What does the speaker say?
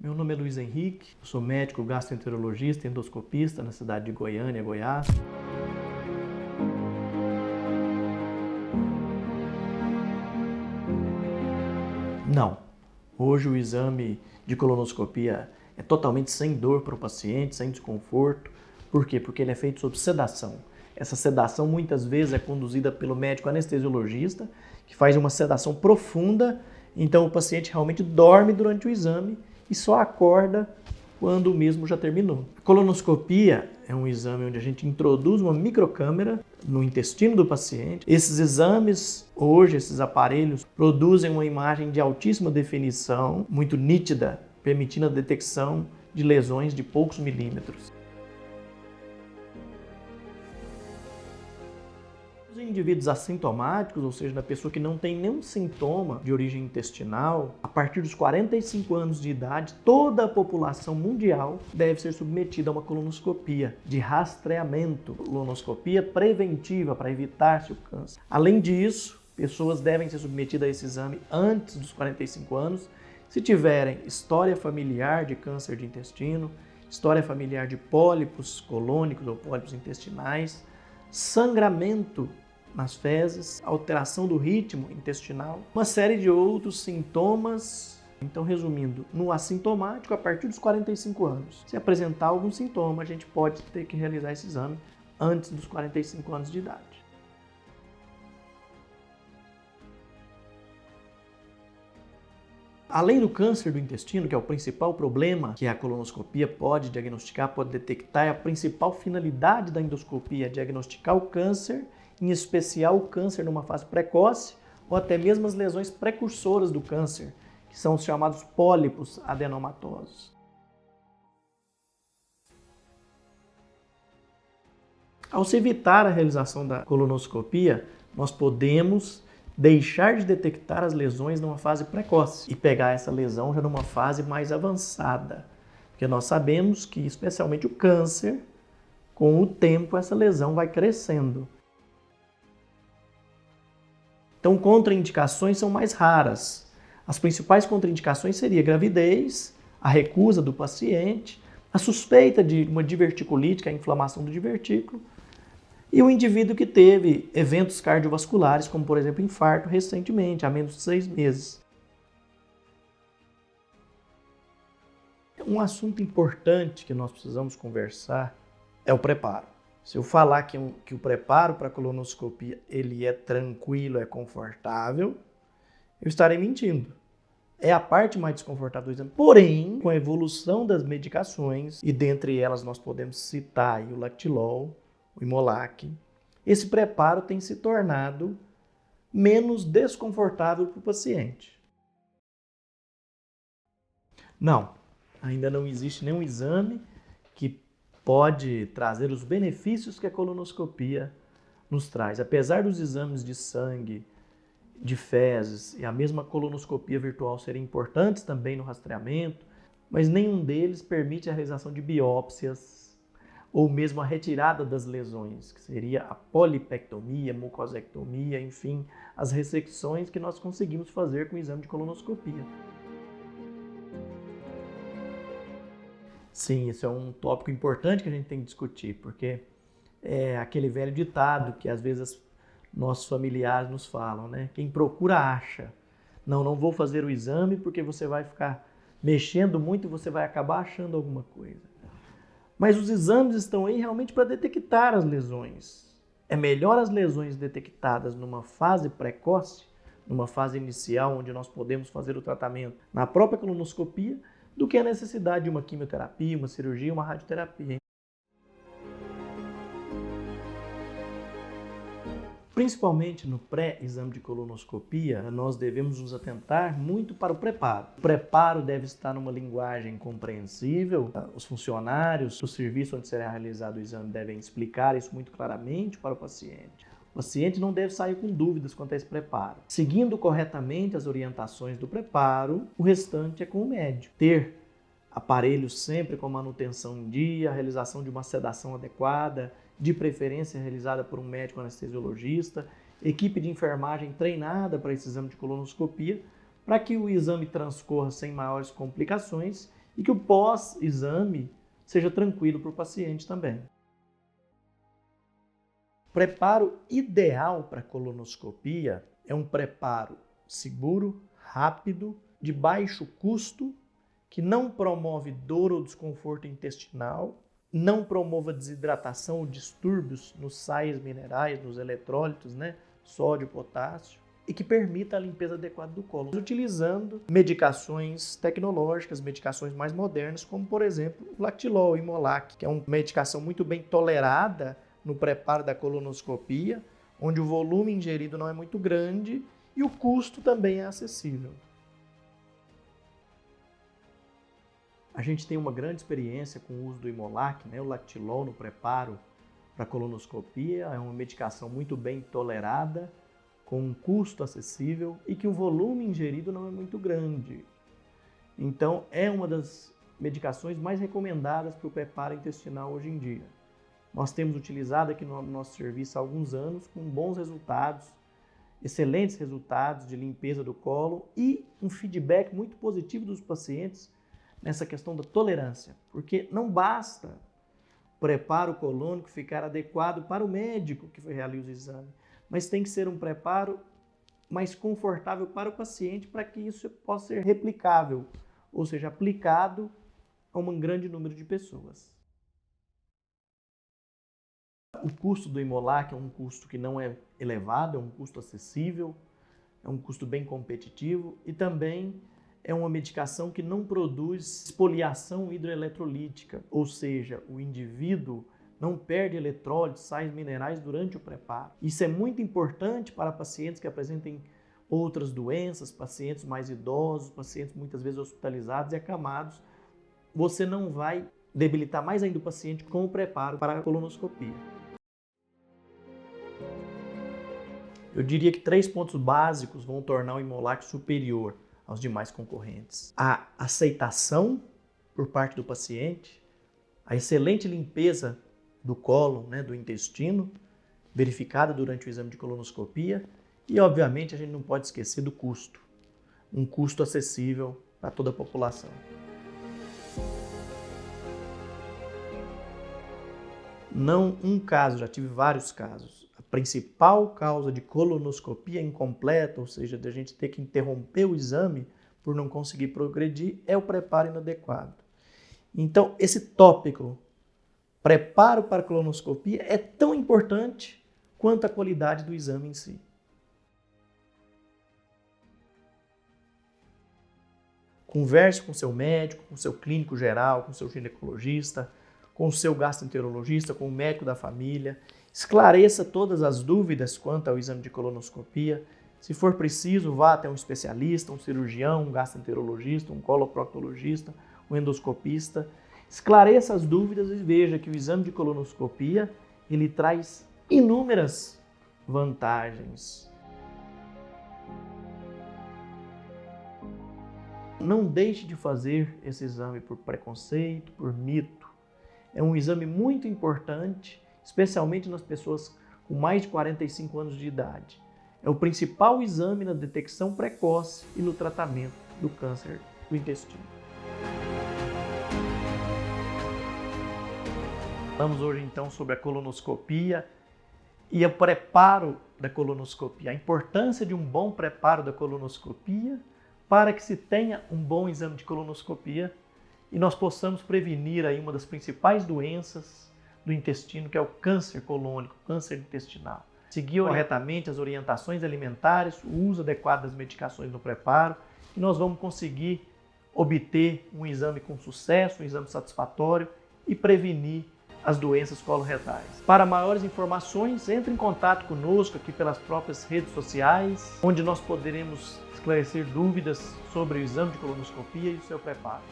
Meu nome é Luiz Henrique, eu sou médico gastroenterologista e endoscopista na cidade de Goiânia, Goiás. Não, hoje o exame de colonoscopia é totalmente sem dor para o paciente, sem desconforto. Por quê? Porque ele é feito sob sedação. Essa sedação muitas vezes é conduzida pelo médico anestesiologista, que faz uma sedação profunda, então o paciente realmente dorme durante o exame e só acorda quando o mesmo já terminou. A colonoscopia é um exame onde a gente introduz uma microcâmera no intestino do paciente. Esses exames, hoje, esses aparelhos, produzem uma imagem de altíssima definição, muito nítida, permitindo a detecção de lesões de poucos milímetros. Os indivíduos assintomáticos, ou seja, na pessoa que não tem nenhum sintoma de origem intestinal, a partir dos 45 anos de idade, toda a população mundial deve ser submetida a uma colonoscopia de rastreamento, colonoscopia preventiva para evitar-se o câncer. Além disso, pessoas devem ser submetidas a esse exame antes dos 45 anos, se tiverem história familiar de câncer de intestino, história familiar de pólipos colônicos ou pólipos intestinais, sangramento nas fezes, alteração do ritmo intestinal, uma série de outros sintomas. Então, resumindo, no assintomático, a partir dos 45 anos, se apresentar algum sintoma, a gente pode ter que realizar esse exame antes dos 45 anos de idade. Além do câncer do intestino, que é o principal problema que a colonoscopia pode diagnosticar, pode detectar, é a principal finalidade da endoscopia, diagnosticar o câncer, em especial o câncer numa fase precoce ou até mesmo as lesões precursoras do câncer, que são os chamados pólipos adenomatosos. Ao se evitar a realização da colonoscopia, nós podemos deixar de detectar as lesões numa fase precoce e pegar essa lesão já numa fase mais avançada. Porque nós sabemos que, especialmente o câncer, com o tempo essa lesão vai crescendo. Então, contraindicações são mais raras. As principais contraindicações seriam a gravidez, a recusa do paciente, a suspeita de uma diverticulite, que é a inflamação do divertículo, e o indivíduo que teve eventos cardiovasculares, como por exemplo infarto recentemente, há menos de 6 meses. Um assunto importante que nós precisamos conversar é o preparo. Se eu falar que o preparo para a colonoscopia ele é tranquilo, é confortável, eu estarei mentindo. É a parte mais desconfortável do exame. Porém, com a evolução das medicações, e dentre elas nós podemos citar o Lactilol, o Imolac, esse preparo tem se tornado menos desconfortável para o paciente. Não, ainda não existe nenhum exame que pode trazer os benefícios que a colonoscopia nos traz. Apesar dos exames de sangue, de fezes e a mesma colonoscopia virtual serem importantes também no rastreamento, mas nenhum deles permite a realização de biópsias ou mesmo a retirada das lesões, que seria a polipectomia, mucosectomia, enfim, as ressecções que nós conseguimos fazer com o exame de colonoscopia. Sim, isso é um tópico importante que a gente tem que discutir, porque é aquele velho ditado que às vezes nossos familiares nos falam, né? Quem procura acha. Não vou fazer o exame porque você vai ficar mexendo muito e você vai acabar achando alguma coisa. Mas os exames estão aí realmente para detectar as lesões. É melhor as lesões detectadas numa fase precoce, numa fase inicial, onde nós podemos fazer o tratamento na própria colonoscopia, do que a necessidade de uma quimioterapia, uma cirurgia, uma radioterapia. Principalmente no pré-exame de colonoscopia, nós devemos nos atentar muito para o preparo. O preparo deve estar numa linguagem compreensível. Os funcionários do serviço onde será realizado o exame devem explicar isso muito claramente para o paciente. O paciente não deve sair com dúvidas quanto a esse preparo. Seguindo corretamente as orientações do preparo, o restante é com o médico. Ter aparelhos sempre com manutenção em dia, a realização de uma sedação adequada, de preferência realizada por um médico anestesiologista, equipe de enfermagem treinada para esse exame de colonoscopia, para que o exame transcorra sem maiores complicações e que o pós-exame seja tranquilo para o paciente também. O preparo ideal para a colonoscopia é um preparo seguro, rápido, de baixo custo, que não promove dor ou desconforto intestinal, não promova desidratação ou distúrbios nos sais minerais, nos eletrólitos, sódio, potássio, e que permita a limpeza adequada do cólon, utilizando medicações tecnológicas, medicações mais modernas, como por exemplo o Lactilol, o Imolac, que é uma medicação muito bem tolerada no preparo da colonoscopia, onde o volume ingerido não é muito grande e o custo também é acessível. A gente tem uma grande experiência com o uso do Imolac, o Lactilol no preparo para colonoscopia, é uma medicação muito bem tolerada, com um custo acessível e que o volume ingerido não é muito grande. Então, é uma das medicações mais recomendadas para o preparo intestinal hoje em dia. Nós temos utilizado aqui no nosso serviço há alguns anos com bons resultados, excelentes resultados de limpeza do cólon e um feedback muito positivo dos pacientes nessa questão da tolerância, porque não basta o preparo colônico ficar adequado para o médico que realiza o exame, mas tem que ser um preparo mais confortável para o paciente para que isso possa ser replicável, ou seja, aplicado a um grande número de pessoas. O custo do Imolac é um custo que não é elevado, é um custo acessível, é um custo bem competitivo e também é uma medicação que não produz espoliação hidroeletrolítica, ou seja, o indivíduo não perde eletrólitos, sais minerais durante o preparo. Isso é muito importante para pacientes que apresentem outras doenças, pacientes mais idosos, pacientes muitas vezes hospitalizados e acamados. Você não vai debilitar mais ainda o paciente com o preparo para a colonoscopia. Eu diria que 3 pontos básicos vão tornar o Imolac superior aos demais concorrentes. A aceitação por parte do paciente, a excelente limpeza do cólon, do intestino, verificada durante o exame de colonoscopia e, obviamente, a gente não pode esquecer do custo. Um custo acessível para toda a população. Não um caso, já tive vários casos. A principal causa de colonoscopia incompleta, ou seja, de a gente ter que interromper o exame por não conseguir progredir, é o preparo inadequado. Então, esse tópico, preparo para a colonoscopia, é tão importante quanto a qualidade do exame em si. Converse com seu médico, com seu clínico geral, com seu ginecologista, com o seu gastroenterologista, com o médico da família. Esclareça todas as dúvidas quanto ao exame de colonoscopia. Se for preciso, vá até um especialista, um cirurgião, um gastroenterologista, um coloproctologista, um endoscopista. Esclareça as dúvidas e veja que o exame de colonoscopia ele traz inúmeras vantagens. Não deixe de fazer esse exame por preconceito, por mito. É um exame muito importante, especialmente nas pessoas com mais de 45 anos de idade. É o principal exame na detecção precoce e no tratamento do câncer do intestino. Falamos hoje então sobre a colonoscopia e o preparo da colonoscopia, a importância de um bom preparo da colonoscopia para que se tenha um bom exame de colonoscopia e nós possamos prevenir aí uma das principais doenças do intestino, que é o câncer colônico, câncer intestinal. Seguir corretamente as orientações alimentares, o uso adequado das medicações no preparo, e nós vamos conseguir obter um exame com sucesso, um exame satisfatório e prevenir as doenças coloretais. Para maiores informações, entre em contato conosco aqui pelas próprias redes sociais, onde nós poderemos esclarecer dúvidas sobre o exame de colonoscopia e o seu preparo.